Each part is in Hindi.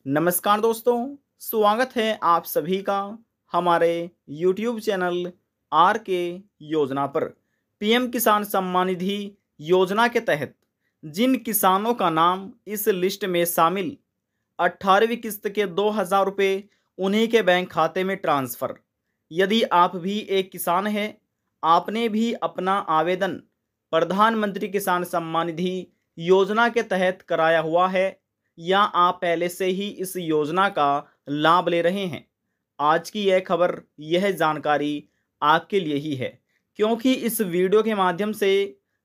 नमस्कार दोस्तों, स्वागत है आप सभी का हमारे YouTube चैनल आर के योजना पर। पीएम किसान सम्मान निधि योजना के तहत जिन किसानों का नाम इस लिस्ट में शामिल, 18वीं किस्त के 2,000 रुपये उन्हीं के बैंक खाते में ट्रांसफ़र। यदि आप भी एक किसान हैं, आपने भी अपना आवेदन प्रधानमंत्री किसान सम्मान निधि योजना के तहत कराया हुआ है या आप पहले से ही इस योजना का लाभ ले रहे हैं, आज की यह खबर, यह जानकारी आपके लिए ही है। क्योंकि इस वीडियो के माध्यम से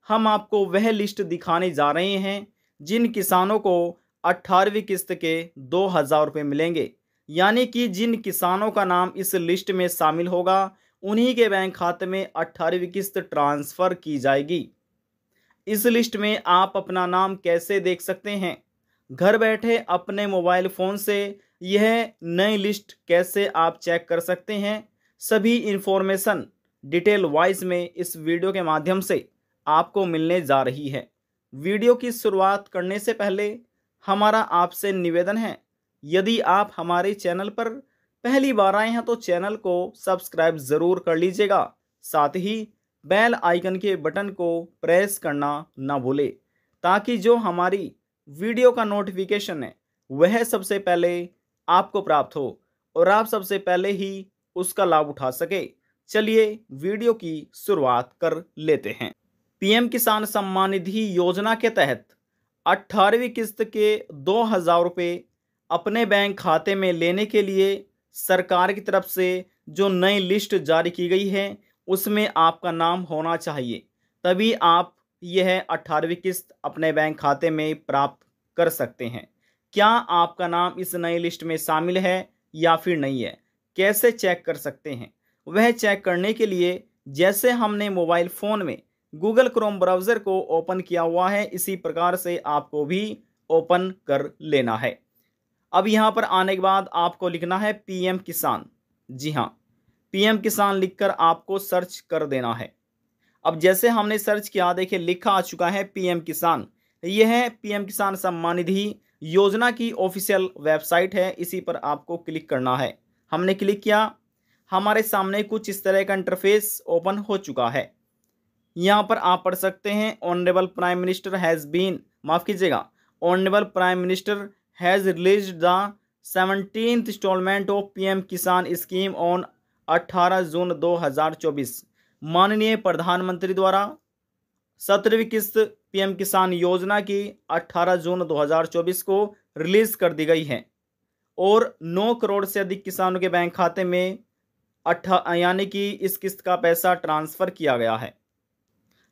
हम आपको वह लिस्ट दिखाने जा रहे हैं जिन किसानों को 18वीं किस्त के 2,000 रुपये मिलेंगे। यानी कि जिन किसानों का नाम इस लिस्ट में शामिल होगा, उन्हीं के बैंक खाते में 18वीं किस्त ट्रांसफ़र की जाएगी। इस लिस्ट में आप अपना नाम कैसे देख सकते हैं, घर बैठे अपने मोबाइल फ़ोन से यह नई लिस्ट कैसे आप चेक कर सकते हैं, सभी इन्फॉर्मेशन डिटेल वाइज में इस वीडियो के माध्यम से आपको मिलने जा रही है। वीडियो की शुरुआत करने से पहले हमारा आपसे निवेदन है, यदि आप हमारे चैनल पर पहली बार आए हैं तो चैनल को सब्सक्राइब ज़रूर कर लीजिएगा, साथ ही बेल आइकन के बटन को प्रेस करना ना भूलें, ताकि जो हमारी वीडियो का नोटिफिकेशन है वह सबसे पहले आपको प्राप्त हो और आप सबसे पहले ही उसका लाभ उठा सके। चलिए वीडियो की शुरुआत कर लेते हैं। पीएम किसान सम्मान निधि योजना के तहत 18वीं किस्त के 2,000 रुपये अपने बैंक खाते में लेने के लिए सरकार की तरफ से जो नई लिस्ट जारी की गई है उसमें आपका नाम होना चाहिए, तभी आप यह 18वीं किस्त अपने बैंक खाते में प्राप्त कर सकते हैं। क्या आपका नाम इस नई लिस्ट में शामिल है या फिर नहीं है, कैसे चेक कर सकते हैं? वह चेक करने के लिए जैसे हमने मोबाइल फ़ोन में गूगल क्रोम ब्राउज़र को ओपन किया हुआ है, इसी प्रकार से आपको भी ओपन कर लेना है। अब यहाँ पर आने के बाद आपको लिखना है पीएम किसान। जी हाँ, पीएम किसान लिखकर आपको सर्च कर देना है। अब जैसे हमने सर्च किया, देखिए लिखा आ चुका है पीएम किसान। यह है पीएम किसान सम्मान निधि योजना की ऑफिशियल वेबसाइट है, इसी पर आपको क्लिक करना है। हमने क्लिक किया, हमारे सामने कुछ इस तरह का इंटरफेस ओपन हो चुका है। यहाँ पर आप पढ़ सकते हैं, honourable prime minister has been, माफ़ कीजिएगा, honourable prime minister has released the 17th instalment of PM Kisan scheme on 18 June 2024। माननीय प्रधानमंत्री द्वारा 17वीं किस्त पीएम किसान योजना की 18 जून 2024 को रिलीज़ कर दी गई है और 9 करोड़ से अधिक किसानों के बैंक खाते में यानी कि इस किस्त का पैसा ट्रांसफ़र किया गया है।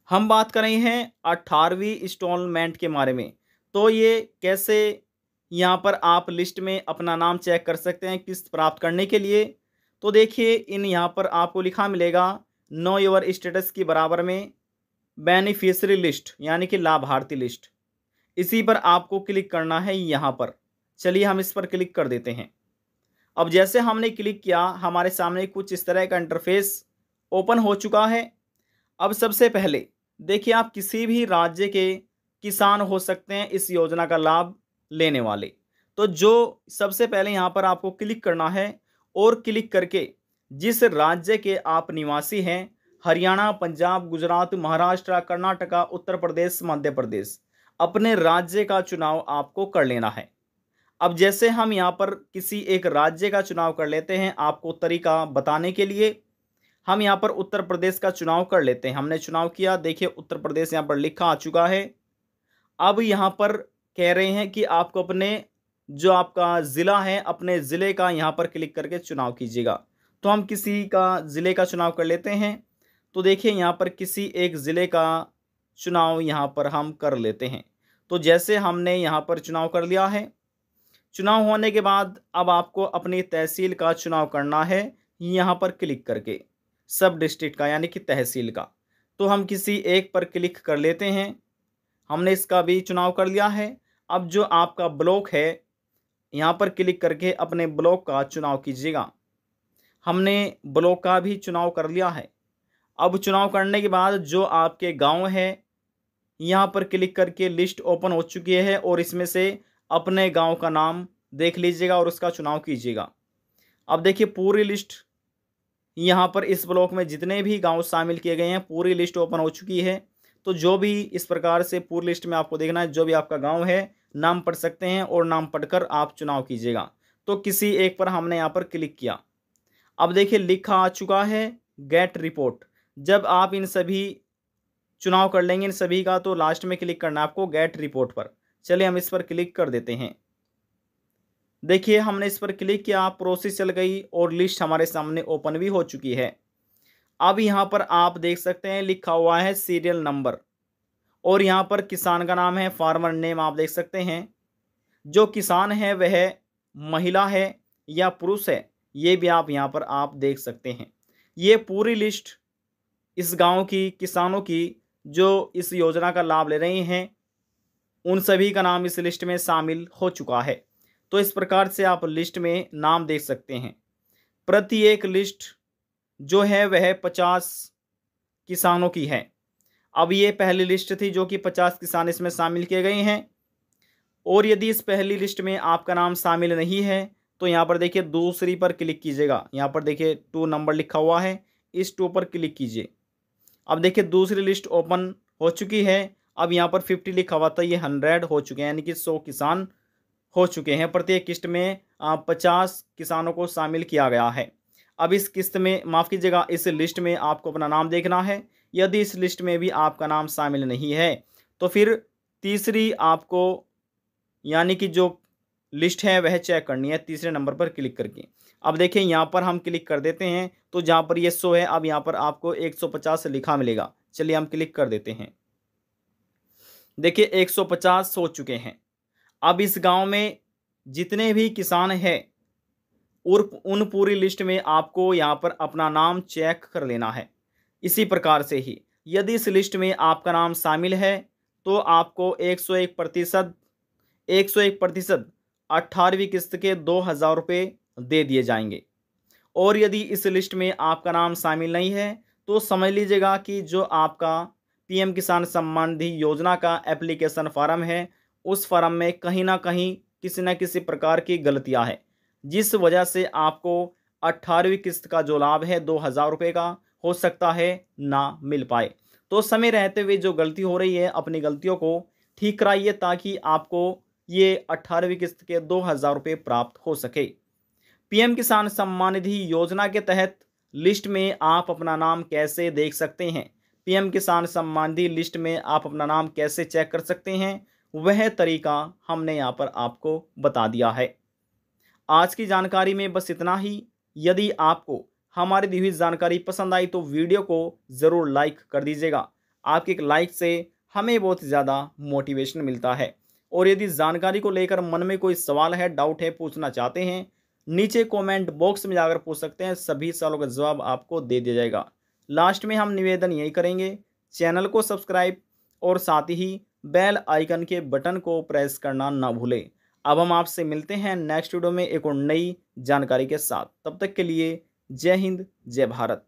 हम बात कर रहे हैं 18वीं इंस्टॉलमेंट के बारे में, तो ये कैसे यहाँ पर आप लिस्ट में अपना नाम चेक कर सकते हैं किस्त प्राप्त करने के लिए। तो देखिए इन यहाँ पर आपको लिखा मिलेगा नो योर स्टेटस की बराबर में बेनिफिशियरी लिस्ट, यानी कि लाभार्थी लिस्ट, इसी पर आपको क्लिक करना है यहाँ पर। चलिए हम इस पर क्लिक कर देते हैं। अब जैसे हमने क्लिक किया, हमारे सामने कुछ इस तरह का इंटरफेस ओपन हो चुका है। अब सबसे पहले देखिए, आप किसी भी राज्य के किसान हो सकते हैं इस योजना का लाभ लेने वाले। तो जो सबसे पहले यहाँ पर आपको क्लिक करना है और क्लिक करके जिस राज्य के आप निवासी हैं, हरियाणा, पंजाब, गुजरात, महाराष्ट्र, कर्नाटका, उत्तर प्रदेश, मध्य प्रदेश, अपने राज्य का चुनाव आपको कर लेना है। अब जैसे हम यहाँ पर किसी एक राज्य का चुनाव कर लेते हैं, आपको तरीका बताने के लिए हम यहाँ पर उत्तर प्रदेश का चुनाव कर लेते हैं। हमने चुनाव किया, देखिए उत्तर प्रदेश यहाँ पर लिखा आ चुका है। अब यहाँ पर कह रहे हैं कि आपको अपने जो आपका ज़िला है, अपने ज़िले का यहाँ पर क्लिक करके चुनाव कीजिएगा। तो हम किसी का ज़िले का चुनाव कर लेते हैं। तो देखिए यहाँ पर किसी एक ज़िले का चुनाव यहाँ पर हम कर लेते हैं। तो जैसे हमने यहाँ पर चुनाव कर लिया है, चुनाव होने के बाद अब आपको अपनी तहसील का चुनाव करना है, यहाँ पर क्लिक करके सब डिस्ट्रिक्ट का यानी कि तहसील का। तो हम किसी एक पर क्लिक कर लेते हैं। हमने इसका भी चुनाव कर लिया है। अब जो आपका ब्लॉक है, यहाँ पर क्लिक करके अपने ब्लॉक का चुनाव कीजिएगा। हमने ब्लॉक का भी चुनाव कर लिया है। अब चुनाव करने के बाद जो आपके गांव है, यहाँ पर क्लिक करके लिस्ट ओपन हो चुकी है और इसमें से अपने गांव का नाम देख लीजिएगा और उसका चुनाव कीजिएगा। अब देखिए पूरी लिस्ट यहाँ पर इस ब्लॉक में जितने भी गांव शामिल किए गए हैं पूरी लिस्ट ओपन हो चुकी है। तो जो भी इस प्रकार से पूरी लिस्ट में आपको देखना है, जो भी आपका गांव है नाम पढ़ सकते हैं और नाम पढ़कर आप चुनाव कीजिएगा। तो किसी एक पर हमने यहाँ पर क्लिक किया। अब देखिए लिखा आ चुका है गेट रिपोर्ट। जब आप इन सभी चुनाव कर लेंगे इन सभी का, तो लास्ट में क्लिक करना है आपको गेट रिपोर्ट पर। चलिए हम इस पर क्लिक कर देते हैं। देखिए हमने इस पर क्लिक किया, प्रोसेस चल गई और लिस्ट हमारे सामने ओपन भी हो चुकी है। अब यहाँ पर आप देख सकते हैं लिखा हुआ है सीरियल नंबर और यहाँ पर किसान का नाम है, फार्मर नेम आप देख सकते हैं। जो किसान है वह महिला है या पुरुष है ये भी आप यहाँ पर आप देख सकते हैं। ये पूरी लिस्ट इस गांव की किसानों की जो इस योजना का लाभ ले रहे हैं उन सभी का नाम इस लिस्ट में शामिल हो चुका है। तो इस प्रकार से आप लिस्ट में नाम देख सकते हैं। प्रत्येक लिस्ट जो है वह 50 किसानों की है। अब ये पहली लिस्ट थी जो कि 50 किसान इसमें शामिल किए गए हैं। और यदि इस पहली लिस्ट में आपका नाम शामिल नहीं है तो यहाँ पर देखिए दूसरी पर क्लिक कीजिएगा। यहाँ पर देखिए 2 नंबर लिखा हुआ है, इस 2 पर क्लिक कीजिए। अब देखिए दूसरी लिस्ट ओपन हो चुकी है। अब यहाँ पर 50 लिखा हुआ था, ये 100 हो चुके हैं, यानी कि 100 किसान हो चुके हैं। प्रत्येक किस्त में 50 किसानों को शामिल किया गया है। अब इस किस्त में माफ़ कीजिएगा इस लिस्ट में आपको अपना नाम देखना है। यदि इस लिस्ट में भी आपका नाम शामिल नहीं है तो फिर तीसरी आपको यानी कि जो लिस्ट है वह चेक करनी है तीसरे नंबर पर क्लिक करके। अब देखिए यहाँ पर हम क्लिक कर देते हैं तो जहाँ पर ये 100 है अब यहाँ पर आपको 150 लिखा मिलेगा। चलिए हम क्लिक कर देते हैं। देखिए 150 हो चुके हैं। अब इस गांव में जितने भी किसान हैं और उन पूरी लिस्ट में आपको यहाँ पर अपना नाम चेक कर लेना है। इसी प्रकार से ही यदि इस लिस्ट में आपका नाम शामिल है तो आपको 101% 18वीं किस्त के 2000 रुपये दे दिए जाएंगे। और यदि इस लिस्ट में आपका नाम शामिल नहीं है तो समझ लीजिएगा कि जो आपका पीएम किसान सम्मान निधि योजना का एप्लीकेशन फॉर्म है उस फॉर्म में कहीं ना कहीं किसी न किसी प्रकार की गलतियां हैं, जिस वजह से आपको 18वीं किस्त का जो लाभ है 2000 रुपये का हो सकता है ना मिल पाए। तो समय रहते हुए जो गलती हो रही है अपनी गलतियों को ठीक कराइए ताकि आपको ये 18वीं किस्त के 2000 रुपये प्राप्त हो सके। पीएम किसान सम्मान निधि योजना के तहत लिस्ट में आप अपना नाम कैसे देख सकते हैं, पीएम किसान सम्मान निधि लिस्ट में आप अपना नाम कैसे चेक कर सकते हैं, वह तरीका हमने यहाँ पर आपको बता दिया है। आज की जानकारी में बस इतना ही। यदि आपको हमारी दी हुई जानकारी पसंद आई तो वीडियो को ज़रूर लाइक कर दीजिएगा। आपके एक लाइक से हमें बहुत ज़्यादा मोटिवेशन मिलता है। और यदि जानकारी को लेकर मन में कोई सवाल है, डाउट है, पूछना चाहते हैं, नीचे कमेंट बॉक्स में जाकर पूछ सकते हैं। सभी सवालों का जवाब आपको दे दिया जाएगा। लास्ट में हम निवेदन यही करेंगे, चैनल को सब्सक्राइब और साथ ही बेल आइकन के बटन को प्रेस करना ना भूलें। अब हम आपसे मिलते हैं नेक्स्ट वीडियो में एक और नई जानकारी के साथ। तब तक के लिए जय हिंद, जय भारत।